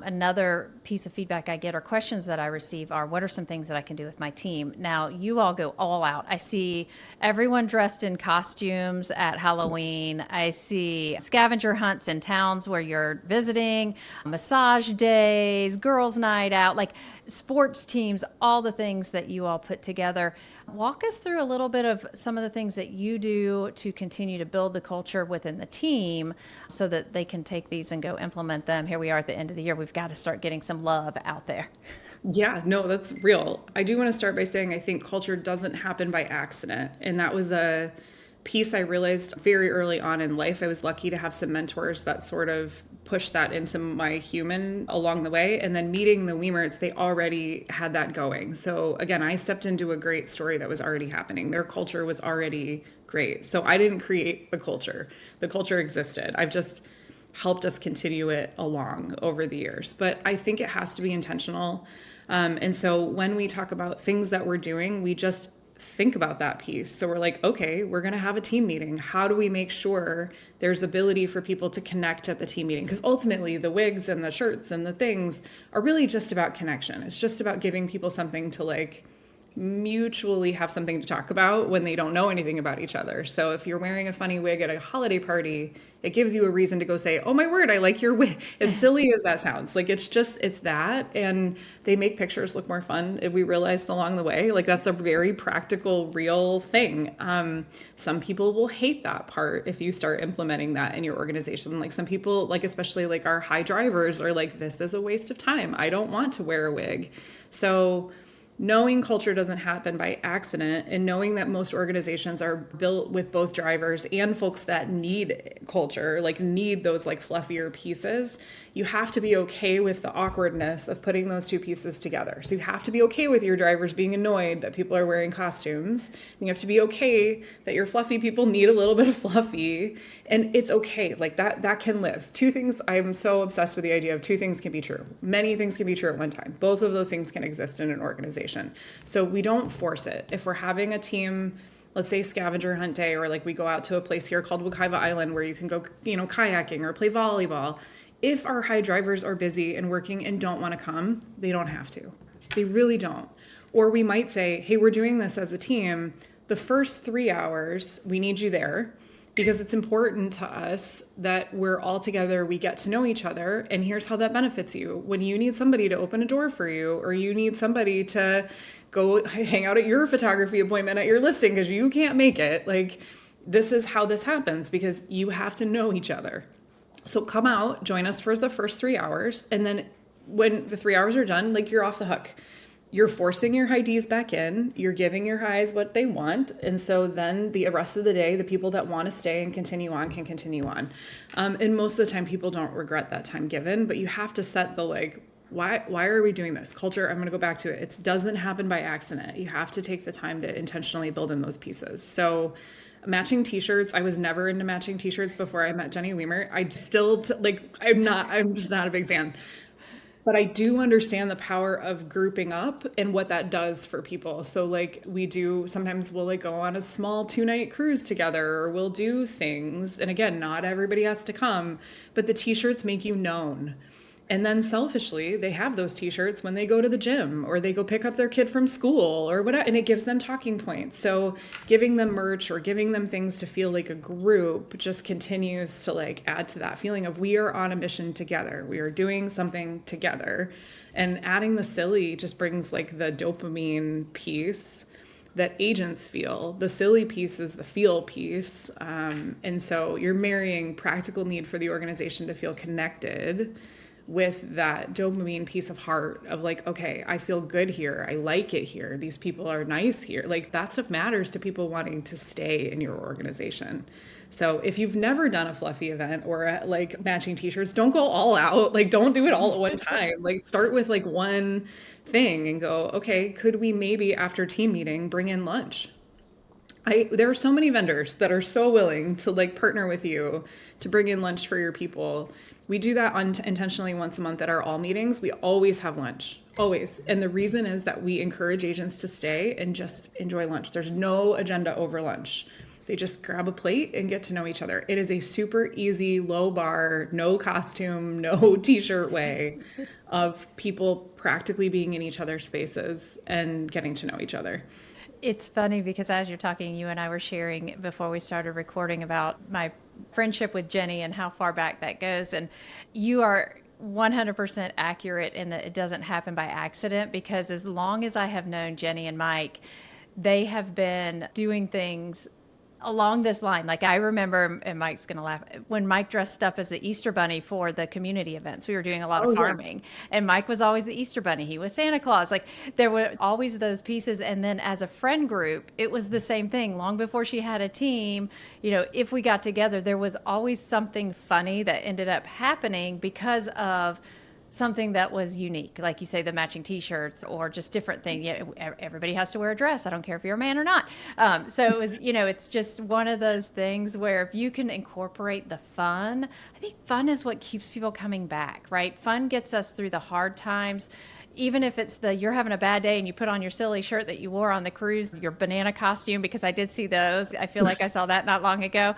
Another piece of feedback I get or questions that I receive are, what are some things that I can do with my team? Now, you all go all out. I see everyone dressed in costumes at Halloween. I see scavenger hunts in towns where you're visiting, massage days, girls' night out, like sports teams, all the things that you all put together. Walk us through a little bit of some of the things that you do to continue to build the culture within the team so that they can take these and go implement them. Here we are at the end of the year. We've got to start getting some love out there. Yeah, no, that's real. I do want to start by saying I think culture doesn't happen by accident. And that was a piece I realized very early on in life. I was lucky to have some mentors that sort of pushed that into my human along the way. And then meeting the Wemerts, they already had that going. So again, I stepped into a great story that was already happening. Their culture was already great. So I didn't create the culture. The culture existed. I've just helped us continue it along over the years. But I think it has to be intentional. And so when we talk about things that we're doing, we just think about that piece. So we're like, okay, we're going to have a team meeting. How do we make sure there's ability for people to connect at the team meeting? Because ultimately the wigs and the shirts and the things are really just about connection. It's just about giving people something to like mutually have something to talk about when they don't know anything about each other. So if you're wearing a funny wig at a holiday party, it gives you a reason to go say, oh my word, I like your wig. As silly as that sounds, like it's that. And they make pictures look more fun. We realized along the way, like that's a very practical, real thing. Some people will hate that part if you start implementing that in your organization. Like some people, like especially like our high drivers are like, this is a waste of time. I don't want to wear a wig. So knowing culture doesn't happen by accident, and knowing that most organizations are built with both drivers and folks that need culture, like need those like fluffier pieces, you have to be okay with the awkwardness of putting those two pieces together. So you have to be okay with your drivers being annoyed that people are wearing costumes. You have to be okay that your fluffy people need a little bit of fluffy, and it's okay. Like that can live. Two things, I'm so obsessed with the idea of two things can be true. Many things can be true at one time. Both of those things can exist in an organization. So we don't force it. If we're having a team, let's say scavenger hunt day, or like we go out to a place here called Wekiva Island where you can go, kayaking or play volleyball. If our high drivers are busy and working and don't want to come, they don't have to. They really don't. Or we might say, hey, we're doing this as a team. The first 3 hours, we need you there because it's important to us that we're all together, we get to know each other, and here's how that benefits you. When you need somebody to open a door for you, or you need somebody to go hang out at your photography appointment at your listing because you can't make it, like this is how this happens because you have to know each other. So come out, join us for the first 3 hours, and then when the 3 hours are done, like you're off the hook. You're forcing your high Ds back in, you're giving your highs what they want, and so then the rest of the day, the people that want to stay and continue on can continue on. And most of the time, people don't regret that time given, but you have to set the like, why are we doing this? Culture, I'm going to go back to it. It doesn't happen by accident. You have to take the time to intentionally build in those pieces. So matching t-shirts, I was never into matching t-shirts before I met Jenny Wemert. I'm just not a big fan. But I do understand the power of grouping up and what that does for people. So like sometimes we'll like go on a small 2-night cruise together, or we'll do things. And again, not everybody has to come, but the t-shirts make you known. And then selfishly, they have those t-shirts when they go to the gym or they go pick up their kid from school or whatever, and it gives them talking points. So giving them merch or giving them things to feel like a group just continues to like add to that feeling of we are on a mission together. We are doing something together. And adding the silly just brings like the dopamine piece that agents feel. The silly piece is the feel piece. And so you're marrying practical need for the organization to feel connected with that dopamine piece of heart of like, okay, I feel good here. I like it here. These people are nice here. Like that stuff matters to people wanting to stay in your organization. So if you've never done a fluffy event or like matching t-shirts, don't go all out. Like don't do it all at one time. Like start with like one thing and go, okay, could we maybe after team meeting bring in lunch? There are so many vendors that are so willing to like partner with you to bring in lunch for your people. We do that intentionally once a month at our all meetings. We always have lunch, always. And the reason is that we encourage agents to stay and just enjoy lunch. There's no agenda over lunch. They just grab a plate and get to know each other. It is a super easy, low bar, no costume, no t-shirt way of people practically being in each other's spaces and getting to know each other. It's funny because as you're talking, you and I were sharing before we started recording about my friendship with Jenny and how far back that goes. And you are 100% accurate in that it doesn't happen by accident, because as long as I have known Jenny and Mike, they have been doing things along this line. Like I remember, and Mike's going to laugh, when Mike dressed up as the Easter Bunny for the community events, we were doing a lot of farming, and Mike was always the Easter Bunny. He was Santa Claus. Like there were always those pieces. And then as a friend group, it was the same thing. Long before she had a team, if we got together, there was always something funny that ended up happening because of something that was unique, like you say, the matching t-shirts or just different things. Everybody has to wear a dress. I don't care if you're a man or not. So it was, it's just one of those things where if you can incorporate the fun, I think fun is what keeps people coming back, right? Fun gets us through the hard times. even if it's you're having a bad day and you put on your silly shirt that you wore on the cruise, your banana costume, because I did see those. I feel like I saw that not long ago.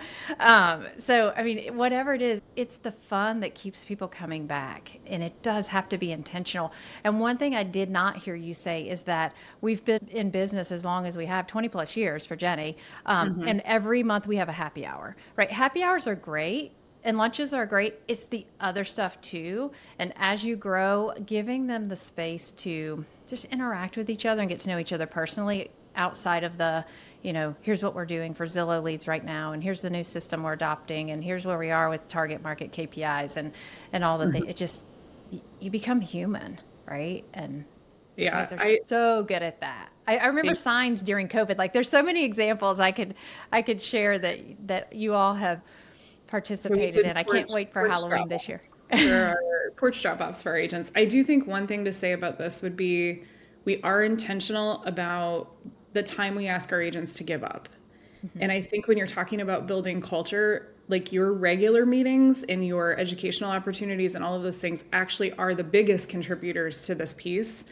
So, I mean, whatever it is, it's the fun that keeps people coming back. And it does have to be intentional. And one thing I did not hear you say is that we've been in business as long as we have, 20 plus years for Jenny. And every month we have a happy hour, right? Happy hours are great. And lunches are great. It's the other stuff too. And as you grow, giving them the space to just interact with each other and get to know each other personally outside of the, here's what we're doing for Zillow leads right now. And here's the new system we're adopting. And here's where we are with target market KPIs and all the things. It just, you become human, right? And you guys are so good at that. I remember signs during COVID. Like there's so many examples I could share that you all have participated in. I can't wait for Halloween this year. There are porch drop-offs for our agents. I do think one thing to say about this would be we are intentional about the time we ask our agents to give up. And I think when you're talking about building culture, like your regular meetings and your educational opportunities and all of those things actually are the biggest contributors to this piece.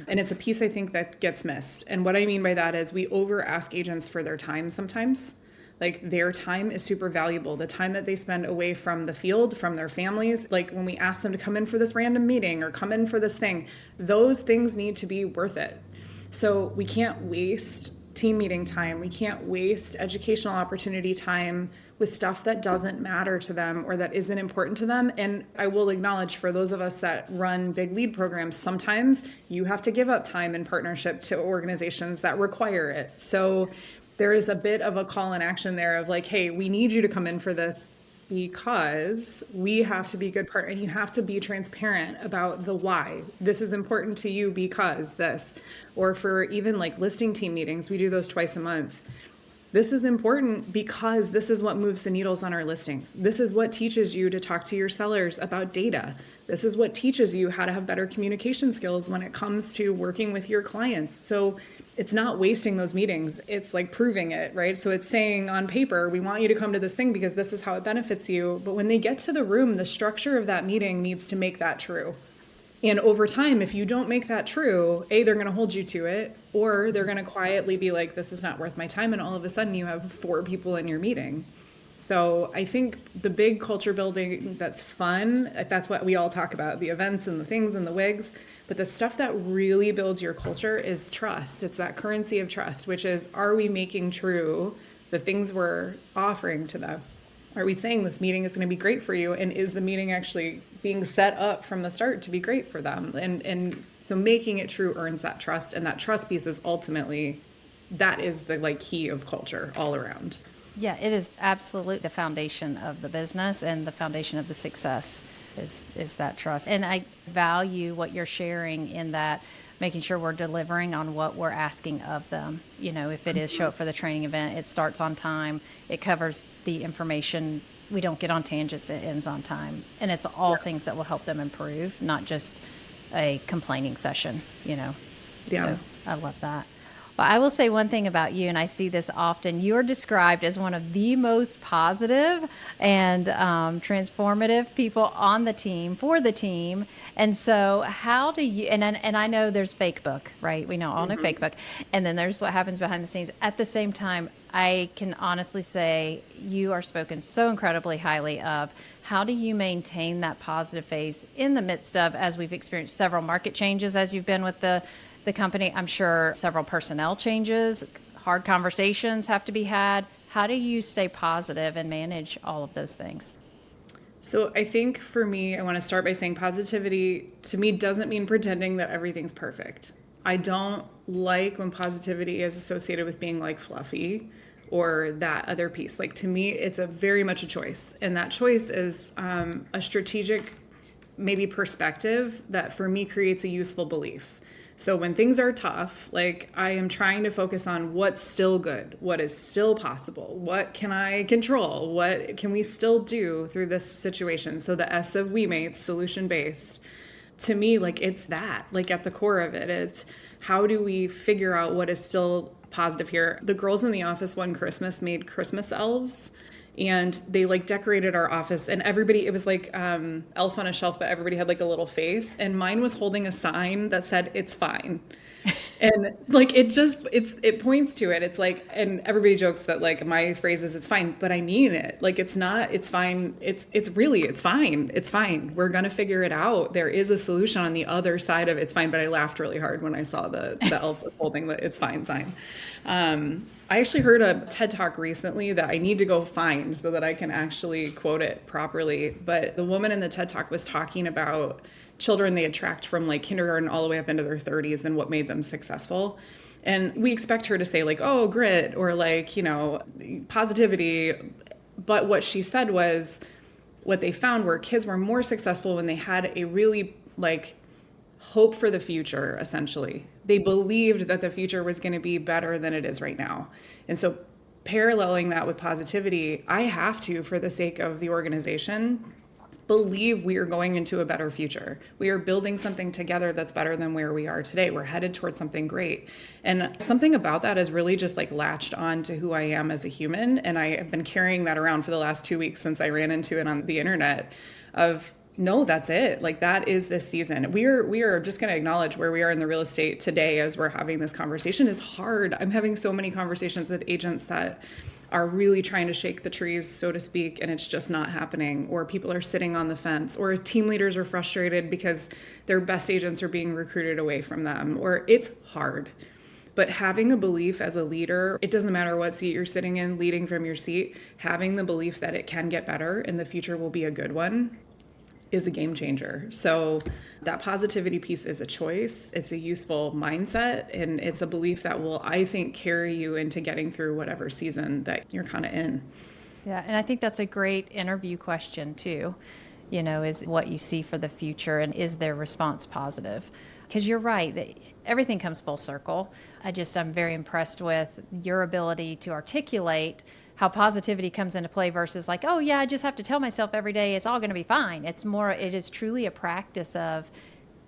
And it's a piece I think that gets missed. And what I mean by that is we over ask agents for their time sometimes. Like their time is super valuable. The time that they spend away from the field, from their families, like when we ask them to come in for this random meeting or come in for this thing, those things need to be worth it. So we can't waste team meeting time. We can't waste educational opportunity time with stuff that doesn't matter to them or that isn't important to them. And I will acknowledge for those of us that run big lead programs, sometimes you have to give up time in partnership to organizations that require it. So there is a bit of a call in action there of like, hey, we need you to come in for this because we have to be good partner and you have to be transparent about the why. This is important to you because this, or for even like listing team meetings, we do those twice a month. This is important because this is what moves the needles on our listing. This is what teaches you to talk to your sellers about data. This is what teaches you how to have better communication skills when it comes to working with your clients. So it's not wasting those meetings. It's like proving it, right? So it's saying on paper, we want you to come to this thing because this is how it benefits you. But when they get to the room, the structure of that meeting needs to make that true. And over time, if you don't make that true, they're going to hold you to it, or they're going to quietly be like, this is not worth my time. And all of a sudden you have 4 people in your meeting. So I think the big culture building that's fun, that's what we all talk about, the events and the things and the wigs. But the stuff that really builds your culture is trust. It's that currency of trust, which is, are we making true the things we're offering to them? Are we saying this meeting is going to be great for you? And is the meeting actually being set up from the start to be great for them? And so making it true earns that trust. And that trust piece is ultimately, that is the like key of culture all around. Yeah, it is absolutely the foundation of the business and the foundation of the success is that trust. And I value what you're sharing in that, making sure we're delivering on what we're asking of them. If it is show up for the training event, it starts on time, it covers the information, we don't get on tangents, it ends on time. And it's all things that will help them improve, not just a complaining session, Yeah. So I love that. Well, I will say one thing about you, and I see this often. You're described as one of the most positive and transformative people on the team, for the team. And so how do you, and I know there's fake book, right? We all know fake book. And then there's what happens behind the scenes. At the same time, I can honestly say you are spoken so incredibly highly of. How do you maintain that positive face in the midst of, as we've experienced several market changes as you've been with the company, I'm sure several personnel changes, hard conversations have to be had. How do you stay positive and manage all of those things? So I think for me, I want to start by saying positivity to me doesn't mean pretending that everything's perfect. I don't like when positivity is associated with being like fluffy or that other piece. Like to me, it's a very much a choice. And that choice is a strategic, maybe perspective that for me creates a useful belief. So when things are tough, like I am trying to focus on what's still good, what is still possible, what can I control, what can we still do through this situation. So the S of Wemert, solution-based, to me, like it's that, like at the core of it is how do we figure out what is still positive here? The girls in the office one Christmas made Christmas elves. And they like decorated our office, and everybody, it was like elf on a shelf, but everybody had like a little face. And mine was holding a sign that said, "It's fine." And like it points to it. It's like, and everybody jokes that like my phrase is "it's fine," but I mean it. Like it's not "it's fine." It's really "it's fine." It's fine. We're gonna figure it out. There is a solution on the other side of "it's fine." But I laughed really hard when I saw the elf was holding the "it's fine" sign. I actually heard a TED Talk recently that I need to go find so that I can actually quote it properly. But the woman in the TED Talk was talking about children they had tracked from like kindergarten all the way up into their 30s and what made them successful. And we expect her to say like, oh, grit or like, positivity. But what she said was what they found were kids were more successful when they had a really like hope for the future, essentially. They believed that the future was going to be better than it is right now. And so paralleling that with positivity, I have to, for the sake of the organization, believe we are going into a better future. We are building something together that's better than where we are today. We're headed towards something great. And something about that has really just like latched on to who I am as a human. And I have been carrying that around for the last 2 weeks since I ran into it on the internet of, no, that's it. Like that is this season. We are just going to acknowledge where we are in the real estate today as we're having this conversation is hard. I'm having so many conversations with agents that are really trying to shake the trees, so to speak, and it's just not happening. Or people are sitting on the fence, or team leaders are frustrated because their best agents are being recruited away from them, or it's hard. But having a belief as a leader, it doesn't matter what seat you're sitting in, leading from your seat, having the belief that it can get better and the future will be a good one is a game changer. So that positivity piece is a choice. It's a useful mindset, and it's a belief that will, I think, carry you into getting through whatever season that you're kind of in. Yeah, and I think that's a great interview question too. Is what you see for the future, and is their response positive? Because you're right, that everything comes full circle. I'm very impressed with your ability to articulate how positivity comes into play versus like, oh yeah, I just have to tell myself every day it's all going to be fine. It is truly a practice of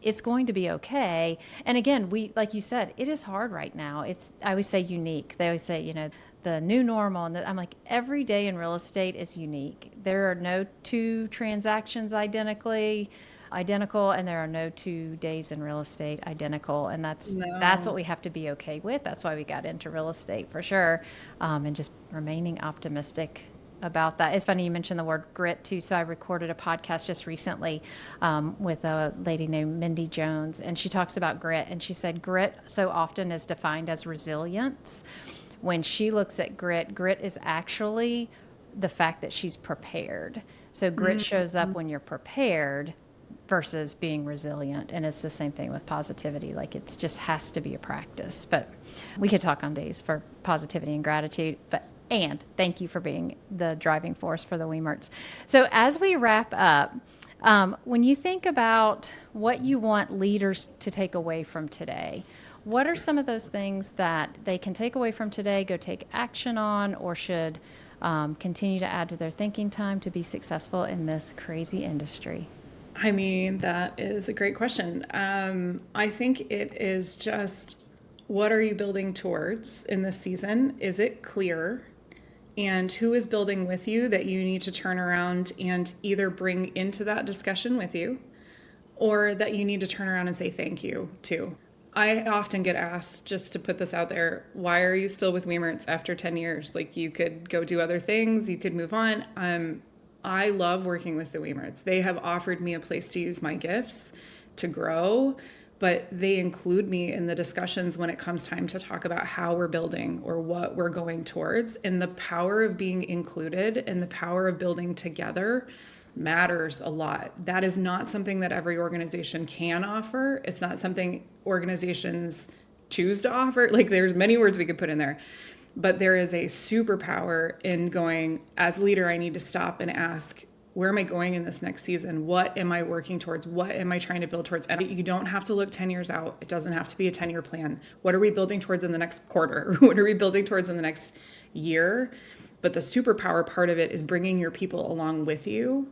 it's going to be okay. And again, like you said, it is hard right now. I always say unique. They always say, the new normal. And I'm like, every day in real estate is unique. There are no two transactions identical, and there are no 2 days in real estate identical, and that's what we have to be okay with. That's why we got into real estate for sure, and just remaining optimistic about that. It's funny you mentioned the word grit too. So I recorded a podcast just recently with a lady named Mindy Jones, and she talks about grit, and she said grit so often is defined as resilience. When she looks at grit is actually the fact that she's prepared. So grit shows up when you're prepared versus being resilient. And it's the same thing with positivity. Like it just has to be a practice. But we could talk on days for positivity and gratitude. And thank you for being the driving force for the Wemerts. So as we wrap up, when you think about what you want leaders to take away from today, what are some of those things that they can take away from today, go take action on, or should continue to add to their thinking time to be successful in this crazy industry? I mean, that is a great question. I think it is just, what are you building towards in this season? Is it clear? And who is building with you that you need to turn around and either bring into that discussion with you, or that you need to turn around and say thank you to? I often get asked, just to put this out there, why are you still with Wemerts after 10 years? Like, you could go do other things, you could move on. I love working with the Wemerts. They have offered me a place to use my gifts to grow, but they include me in the discussions when it comes time to talk about how we're building or what we're going towards. And the power of being included and the power of building together matters a lot. That is not something that every organization can offer. It's not something organizations choose to offer. Like, there's many words we could put in there. But there is a superpower in going, as leader, I need to stop and ask, where am I going in this next season? What am I working towards? What am I trying to build towards? And you don't have to look 10 years out. It doesn't have to be a 10-year plan. What are we building towards in the next quarter? What are we building towards in the next year? But the superpower part of it is bringing your people along with you,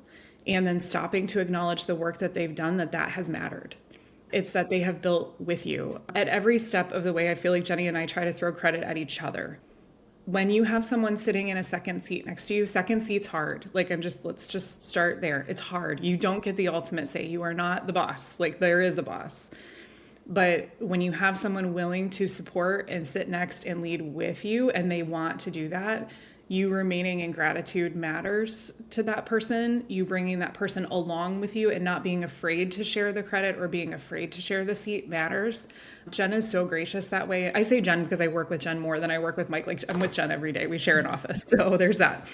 and then stopping to acknowledge the work that they've done, that has mattered. It's that they have built with you. At every step of the way, I feel like Jenny and I try to throw credit at each other. when you have someone sitting in a second seat next to you, second seat's hard. Like let's just start there. It's hard. You don't get the ultimate say. You are not the boss. Like there is the boss. But when you have someone willing to support and sit next and lead with you, and they want to do that, you remaining in gratitude matters to that person. You bringing that person along with you and not being afraid to share the credit or being afraid to share the seat matters. Jen is so gracious that way. I say Jen because I work with Jen more than I work with Mike. Like I'm with Jen every day. We share an office. So there's that.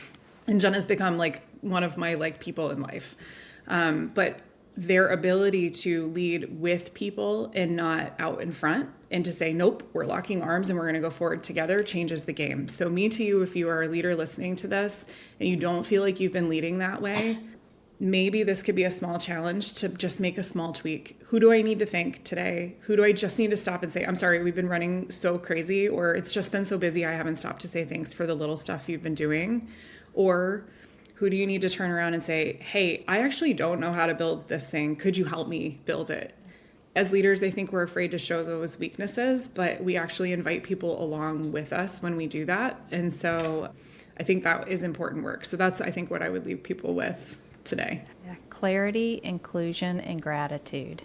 And Jen has become like one of my like people in life. But their ability to lead with people and not out in front and to say, nope, we're locking arms and we're going to go forward together changes the game. So me to you, if you are a leader listening to this and you don't feel like you've been leading that way, maybe this could be a small challenge to just make a small tweak. Who do I need to thank today? Who do I just need to stop and say, I'm sorry, we've been running so crazy, or it's just been so busy, I haven't stopped to say thanks for the little stuff you've been doing? Or who do you need to turn around and say, hey, I actually don't know how to build this thing. Could you help me build it? As leaders, I think we're afraid to show those weaknesses, but we actually invite people along with us when we do that. And so I think that is important work. So that's, I think, what I would leave people with today. Yeah, clarity, inclusion, and gratitude.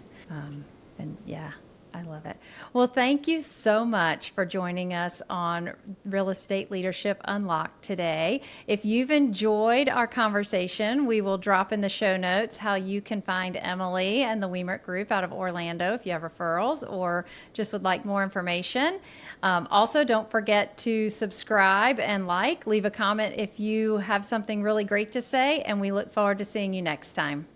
I love it. Well, thank you so much for joining us on Real Estate Leadership Unlocked today. If you've enjoyed our conversation, we will drop in the show notes how you can find Emily and the Wemert Group out of Orlando if you have referrals or just would like more information. Also, don't forget to subscribe and leave a comment if you have something really great to say, and we look forward to seeing you next time.